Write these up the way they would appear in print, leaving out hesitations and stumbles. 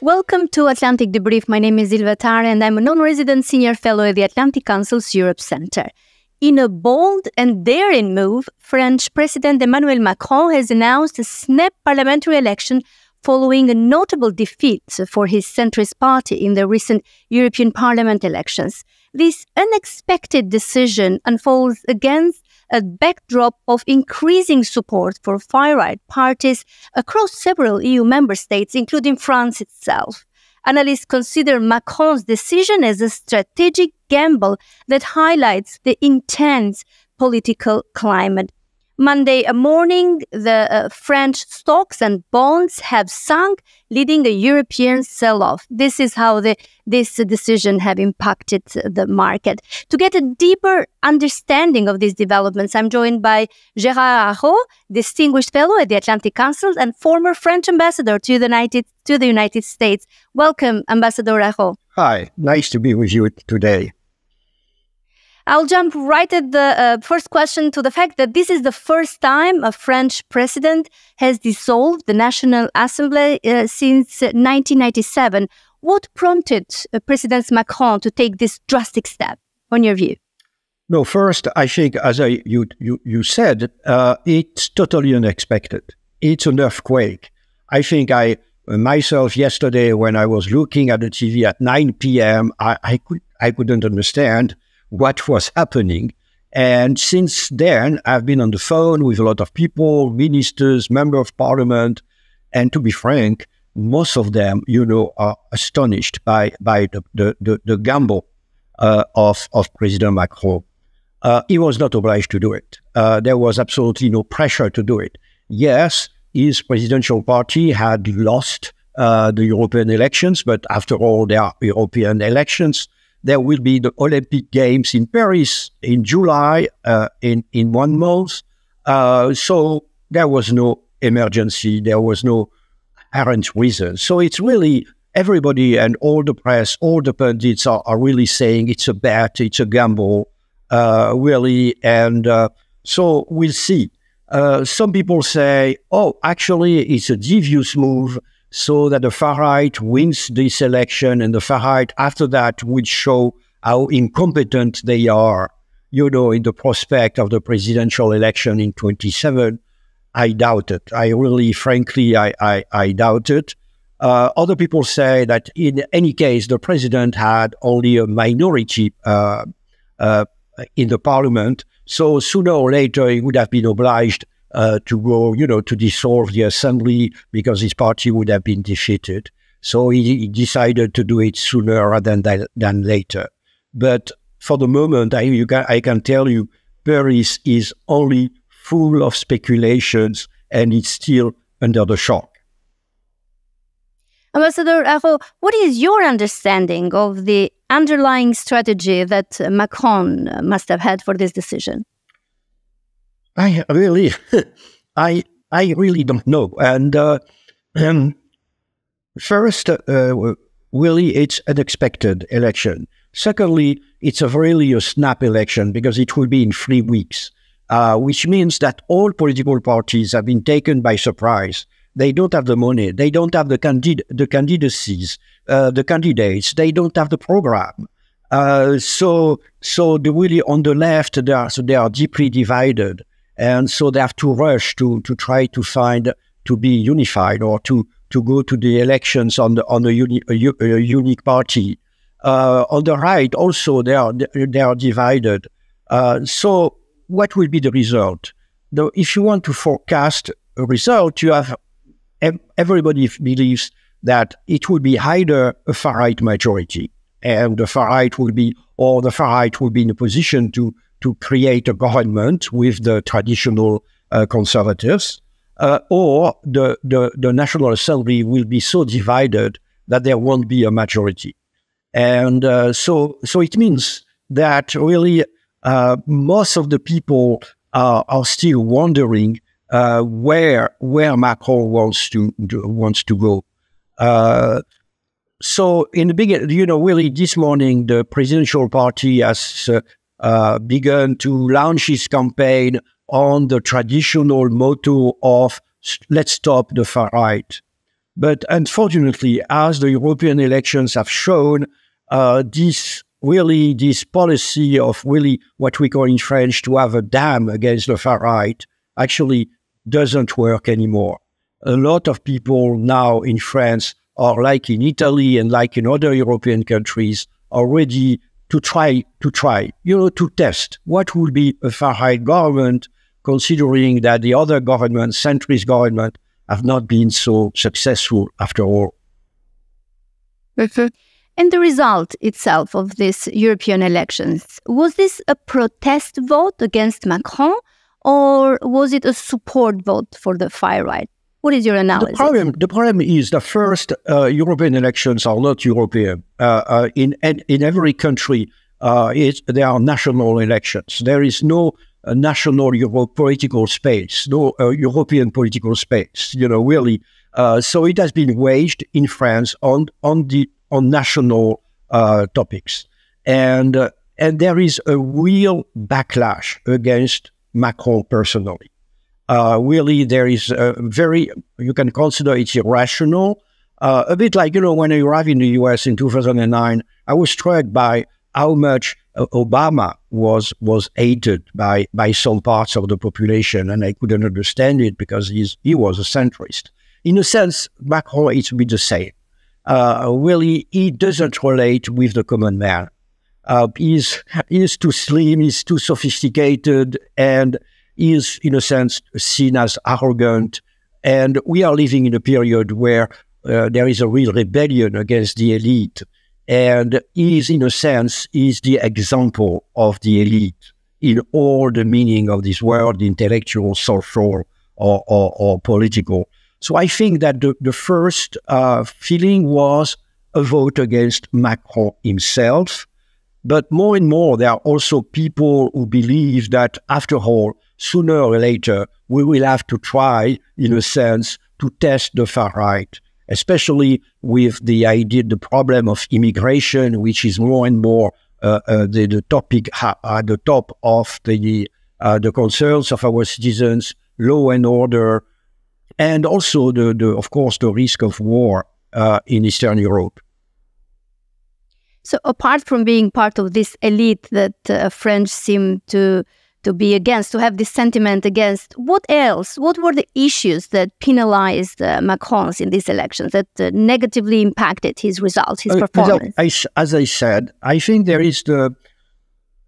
Welcome to Atlantic Debrief. My name is Ilva Tare and I'm a non-resident senior fellow at the Atlantic Council's Europe Center. In a bold and daring move, French President Emmanuel Macron has announced a snap parliamentary election following a notable defeat for his centrist party in the recent European Parliament elections. This unexpected decision unfolds against a backdrop of increasing support for far-right parties across several EU member states, including France itself. Analysts consider Macron's decision as a strategic gamble that highlights the intense political climate. Monday morning, the French stocks and bonds have sunk, leading a European sell-off. This is how this decision have impacted the market. To get a deeper understanding of these developments, I'm joined by Gérard Araud, distinguished fellow at the Atlantic Council and former French ambassador to the United States. Welcome, Ambassador Araud. Hi, nice to be with you today. I'll jump right at the first question to the fact that this is the first time a French president has dissolved the National Assembly since 1997. What prompted President Macron to take this drastic step, on your view? No, first, I think, as you said, it's totally unexpected. It's an earthquake. I think myself yesterday, when I was looking at the TV at 9 p.m., I couldn't understand what was happening. And since then, I've been on the phone with a lot of people, ministers, members of parliament, and to be frank, most of them, are astonished by the gamble of President Macron. He was not obliged to do it. There was absolutely no pressure to do it. Yes, his presidential party had lost the European elections, but after all, they are European elections. There will be the Olympic Games in Paris in July, in 1 month. So there was no emergency. There was no apparent reason. So it's really everybody and all the press, all the pundits are really saying it's a bet, it's a gamble, really. And so we'll see. Some people say, oh, actually, it's a devious move, so that the far-right wins this election, and the far-right, after that, will show how incompetent they are, in the prospect of the presidential election in 27. I doubt it. I really, frankly, I doubt it. Other people say that in any case, the president had only a minority in the parliament, so sooner or later he would have been obliged to go, to dissolve the assembly because his party would have been defeated. So he decided to do it sooner rather than later. But for the moment, I can tell you, Paris is only full of speculations and it's still under the shock. Ambassador Araud, what is your understanding of the underlying strategy that Macron must have had for this decision? I really don't know. And first, really, it's an unexpected election. Secondly, it's really a snap election because it will be in 3 weeks, which means that all political parties have been taken by surprise. They don't have the money. They don't have the candidacies, the candidates. They don't have the program. So really on the left, they are deeply divided. And so they have to rush to try to be unified or to go to the elections on a unique party. On the right, also, they are divided. So what will be the result? If you want to forecast a result, you have everybody believes that it will be either a far-right majority, and the far-right will be in a position to create a government with the traditional conservatives, or the National Assembly will be so divided that there won't be a majority. And so it means that really most of the people are still wondering where Macron wants to go. So in the beginning, really this morning, the presidential party has begun to launch its campaign on the traditional motto of "Let's stop the far right." But unfortunately, as the European elections have shown, this policy of really what we call in French to have a dam against the far right actually doesn't work anymore. A lot of people now in France are like in Italy and like in other European countries are ready to try, to test what will be a far right government, considering that the other government, centrist government, have not been so successful after all. And the result itself of these European elections, was this a protest vote against Macron, or was it a support vote for the far right? What is your analysis? The problem is the first European elections are not European. In every country, there are national elections. There is no national political space, no European political space. Really. So it has been waged in France on national topics, and there is a real backlash against Macron personally. Really, there is you can consider it irrational, a bit like, when I arrived in the US in 2009, I was struck by how much Obama was hated by some parts of the population, and I couldn't understand it because he was a centrist. In a sense, Macron is a bit the same. Really, he doesn't relate with the common man. He's too slim, he's too sophisticated, and is, in a sense, seen as arrogant. And we are living in a period where there is a real rebellion against the elite. And he is, in a sense, is the example of the elite in all the meaning of this word, intellectual, social, or political. So I think that the first feeling was a vote against Macron himself. But more and more, there are also people who believe that, after all, sooner or later, we will have to try, in a sense, to test the far right, especially with the the problem of immigration, which is more and more the topic at the top of the concerns of our citizens, law and order, and also of course, the risk of war in Eastern Europe. So apart from being part of this elite that French seem to be against, to have this sentiment against, what else? What were the issues that penalized Macron's in these elections, that negatively impacted his results, his performance? As I said, I think there is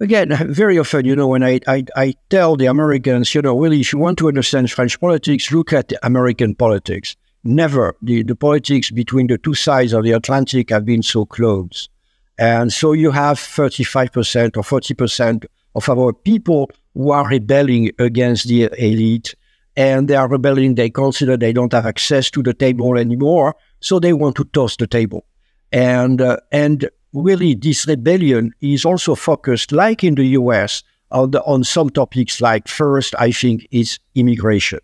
again, very often, when I tell the Americans, really, if you want to understand French politics, look at the American politics. Never the politics between the two sides of the Atlantic have been so close. And so you have 35% or 40% of our people who are rebelling against the elite, and they are rebelling. They consider they don't have access to the table anymore, so they want to toss the table. And really, this rebellion is also focused, like in the US, on some topics. Like, first, I think, is immigration.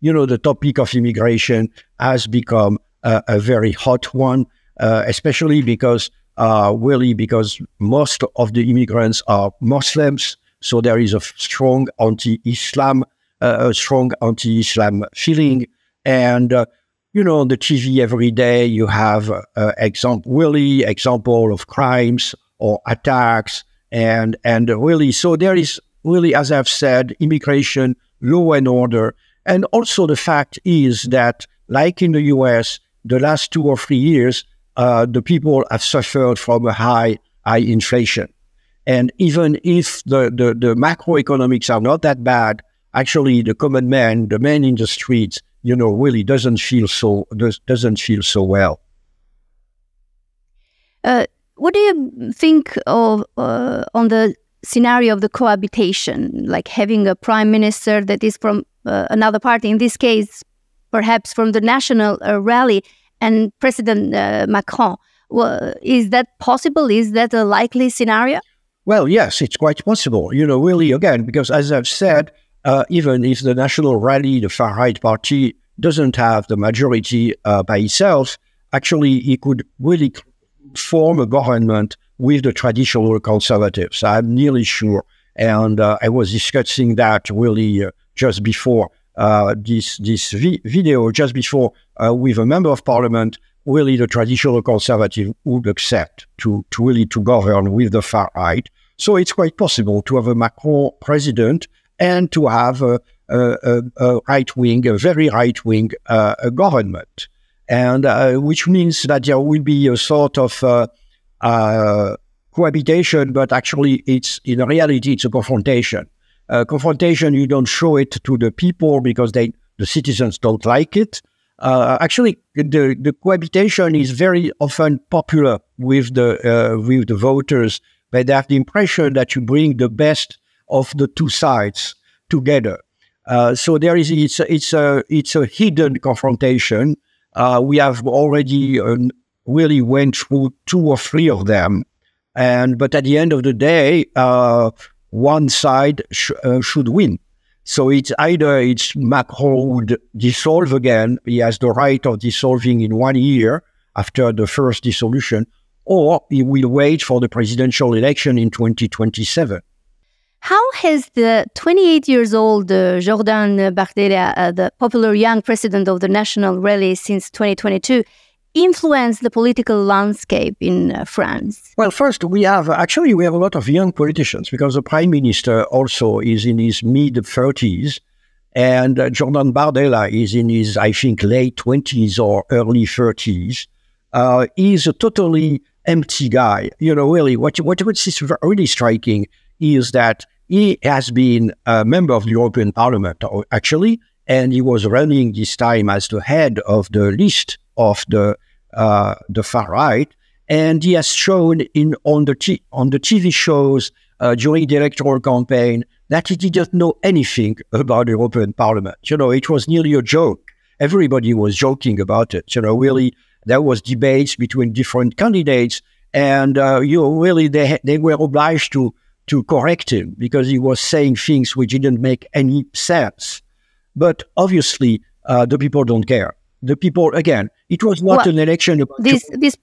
The topic of immigration has become a very hot one, especially because most of the immigrants are Muslims. So there is a strong anti-Islam feeling. And, on the TV every day, you have example of crimes or attacks. And really, so there is really, as I've said, immigration, law and order. And also the fact is that, like in the US, the last 2 or 3 years, the people have suffered from a high inflation. And even if the macroeconomics are not that bad, actually the common man, the man in the streets, really doesn't feel so well. What do you think of on the scenario of the cohabitation, like having a prime minister that is from another party, in this case, perhaps from the National Rally, and President Macron? Is that possible? Is that a likely scenario? Well, yes, it's quite possible, really, again, because as I've said, even if the National Rally, the far-right party, doesn't have the majority by itself, actually, it could really form a government with the traditional conservatives. I'm nearly sure. And I was discussing that really just before video just before with a member of parliament, really the traditional conservative would accept to govern with the far right. So it's quite possible to have a Macron president and to have a right-wing, a very right-wing government. And which means that there will be a sort of cohabitation, but actually in reality, it's a confrontation. Confrontation, you don't show it to the people because the citizens don't like it. Actually, the cohabitation is very often popular with the voters, but they have the impression that you bring the best of the two sides together. So it's a hidden confrontation. We have already really went through 2 or 3 of them, but at the end of the day, one side should win. So it's either Macron would dissolve again, he has the right of dissolving in 1 year after the first dissolution, or he will wait for the presidential election in 2027. How has the 28 years old Jordan Bardella, the popular young president of the National Rally since 2022, influenced the political landscape in France? Well, first, we have a lot of young politicians because the prime minister also is in his mid-30s, and Jordan Bardella is in his, I think, late 20s or early 30s. He's a totally empty guy. Really, what is really striking is that he has been a member of the European Parliament, actually, and he was running this time as the head of the list of the far right, and he has shown on the TV shows during the electoral campaign that he didn't know anything about the European Parliament. It was nearly a joke. Everybody was joking about it. Really, there was debates between different candidates, and really they were obliged to correct him because he was saying things which didn't make any sense. But obviously, the people don't care. The people, again, it was not an election about... his list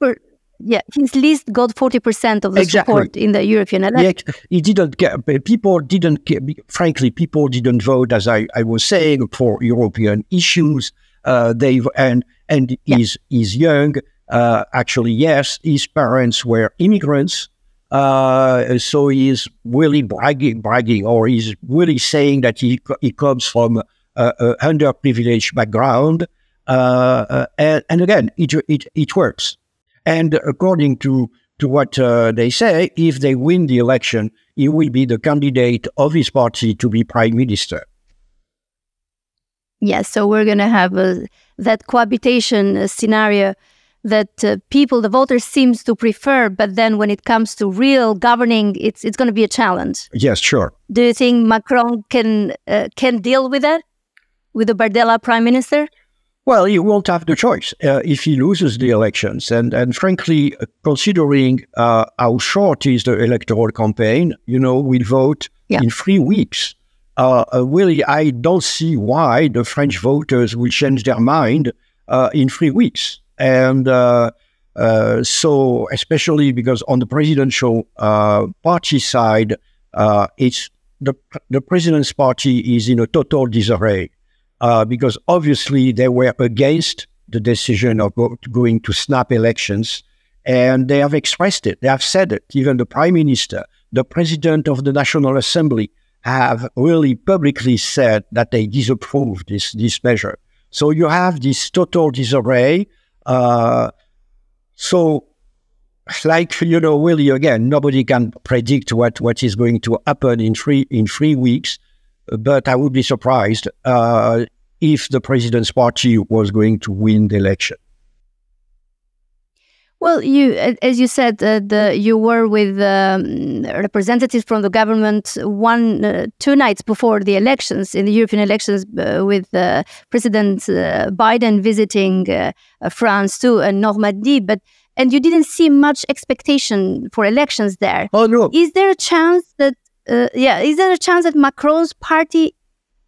got 40% of the support in the European election. Yeah, he didn't care. People didn't care. Frankly, people didn't vote, as I was saying, for European issues. He's young. Actually, yes, his parents were immigrants. So he's really bragging, or he's really saying that he comes from a underprivileged background. And again, it works. And according to what they say, if they win the election, he will be the candidate of his party to be prime minister. Yes, so we're going to have that cohabitation scenario that the voters seems to prefer, but then when it comes to real governing, it's going to be a challenge. Yes, sure. Do you think Macron can deal with that, with the Bardella prime minister? Well, he won't have the choice if he loses the elections. And frankly, considering how short is the electoral campaign, we'll vote in 3 weeks. Really, I don't see why the French voters will change their mind in 3 weeks. And so, especially because on the presidential party side, it's the president's party is in a total disarray. Because obviously they were against the decision of going to snap elections, and they have expressed it. They have said it. Even the prime minister, the president of the National Assembly have really publicly said that they disapprove this measure. So you have this total disarray. So, really, again, nobody can predict what is going to happen in three weeks. But I would be surprised if the president's party was going to win the election. Well, as you said, you were with representatives from the government 2 nights before the elections, in the European elections, with President Biden visiting France too, and Normandy. And you didn't see much expectation for elections there. Oh no! Is there a chance that Macron's party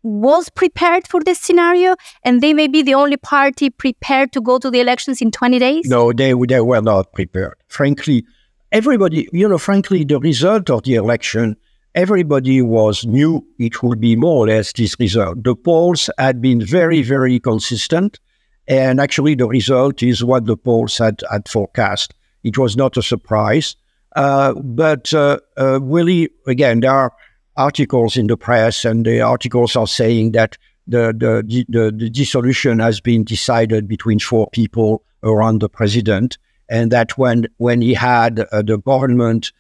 was prepared for this scenario, and they may be the only party prepared to go to the elections in 20 days? No, they were not prepared. Frankly, everybody, frankly, the result of the election everybody knew it would be more or less this result. The polls had been very, very consistent, and actually the result is what the polls had forecast. It was not a surprise, but really, again, there are articles in the press, and the articles are saying that the dissolution has been decided between 4 people around the president, and that when he had the government,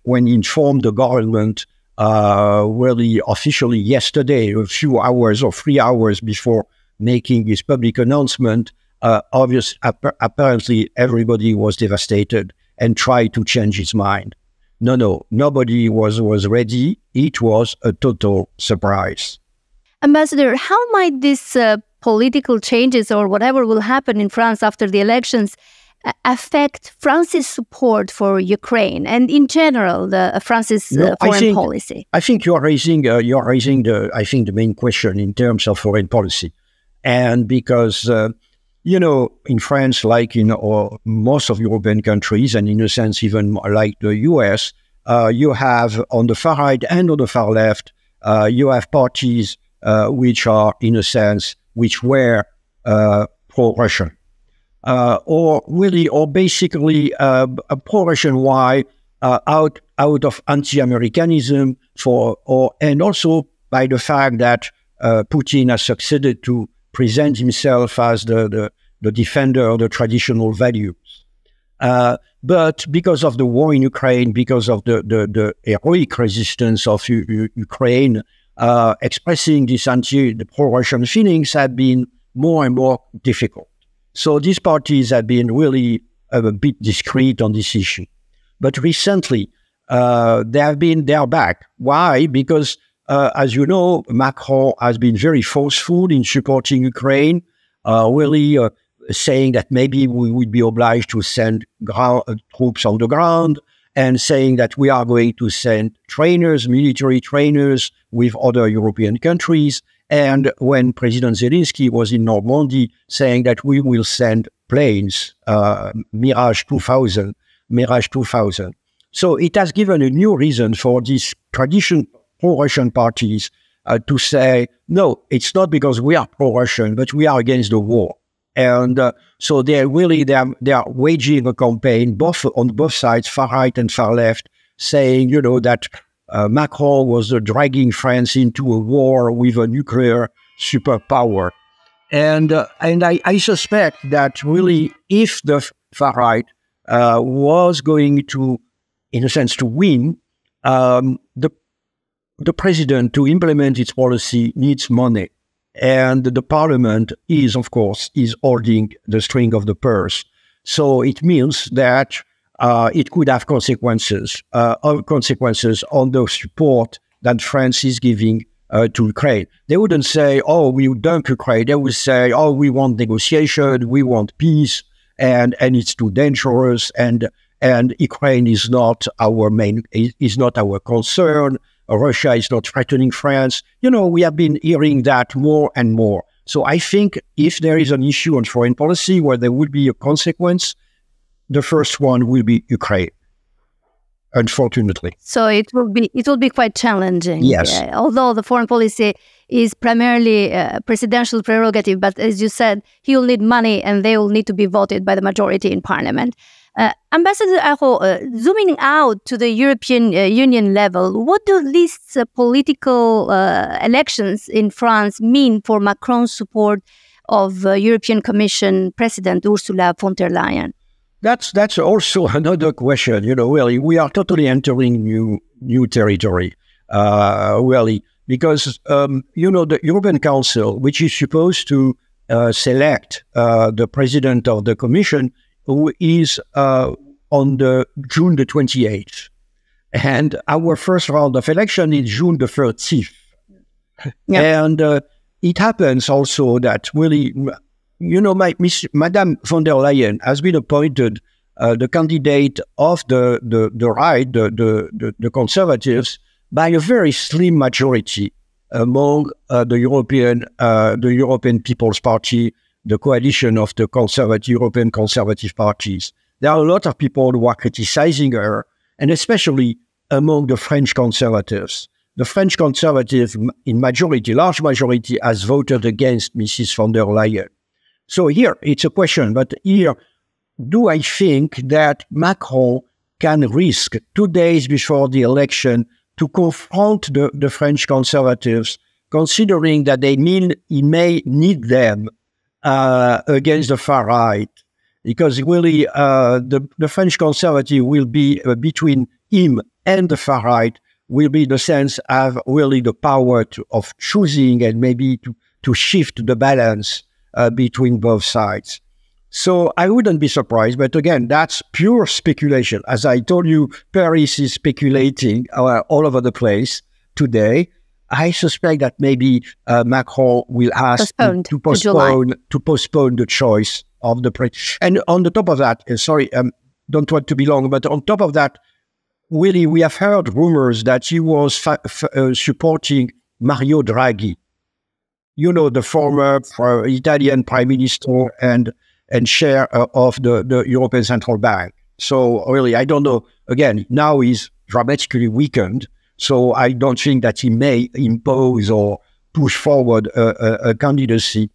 when he informed the government really officially yesterday, a few hours or 3 hours before making his public announcement, apparently everybody was devastated and tried to change his mind. No, nobody was ready. It was a total surprise. Ambassador, how might these political changes or whatever will happen in France after the elections affect France's support for Ukraine and in general France's foreign policy? I think you're raising the main question in terms of foreign policy, and because in France, like in most of European countries, and in a sense even like the US, you have on the far right and on the far left, you have parties which are, in a sense, which were pro-Russian, or basically pro-Russian. Why? Out of anti-Americanism, and also by the fact that Putin has succeeded to present himself as the defender of the traditional values. But because of the war in Ukraine, because of the heroic resistance of Ukraine, expressing the pro-Russian feelings have been more and more difficult. So these parties have been really a bit discreet on this issue. But recently, they are back. Why? Because, as you know, Macron has been very forceful in supporting Ukraine, really saying that maybe we would be obliged to send troops on the ground, and saying that we are going to send military trainers with other European countries. And when President Zelensky was in Normandy, saying that we will send planes, Mirage 2000. So it has given a new reason for these traditional pro-Russian parties to say, no, it's not because we are pro-Russian, but we are against the war. And so they are waging a campaign on both sides, far right and far left, saying, that Macron was dragging France into a war with a nuclear superpower. And I suspect that really, if the far right was going to, in a sense, to win, the president, to implement its policy, needs money. And the parliament is holding the string of the purse. So it means that it could have consequences on the support that France is giving to Ukraine. They wouldn't say, oh, we dump Ukraine. They would say, oh, we want negotiation, we want peace, and it's too dangerous, and Ukraine is not our concern. Russia is not threatening France. We have been hearing that more and more. So I think if there is an issue on foreign policy where there would be a consequence, the first one will be Ukraine, unfortunately. So it will be quite challenging. Yes. Although the foreign policy is primarily a presidential prerogative, but as you said, he will need money and they will need to be voted by the majority in parliament. Ambassador Araud, zooming out to the European Union level, what do these political elections in France mean for Macron's support of European Commission President Ursula von der Leyen? That's also another question. Really, we are totally entering new territory. Really, because the European Council, which is supposed to select the president of the Commission, who is on June the 28th. And our first round of election is June the 30th. Yeah. And it happens also that really, Madame von der Leyen has been appointed the candidate of the right, the conservatives, by a very slim majority among the European People's Party, the coalition of the European conservative parties. There are a lot of people who are criticizing her, and especially among the French conservatives. The French conservative, in majority, large majority, has voted against Mrs. von der Leyen. So here, it's a question, but here, do I think that Macron can risk 2 days before the election to confront the French conservatives, considering that he may need them against the far right? Because really, the French conservative will be between him and the far right, will be, in a sense, have really the power of choosing and maybe to shift the balance between both sides. So I wouldn't be surprised, but again, that's pure speculation. As I told you, Paris is speculating all over the place today. I suspect that maybe Macron will ask to postpone the choice of the president. And on the top of that, don't want to be long, but on top of that, really, we have heard rumors that he was supporting Mario Draghi, you know, the former Italian prime minister and chair of the European Central Bank. So really, I don't know. Again, now he's dramatically weakened, so I don't think that he may impose or push forward a candidacy.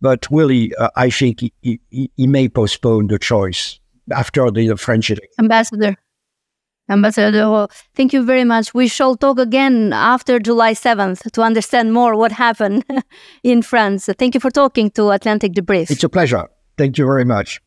But really, I think he may postpone the choice after the French election. Ambassador Araud, thank you very much. We shall talk again after July 7th to understand more what happened in France. Thank you for talking to Atlantic Debrief. It's a pleasure. Thank you very much.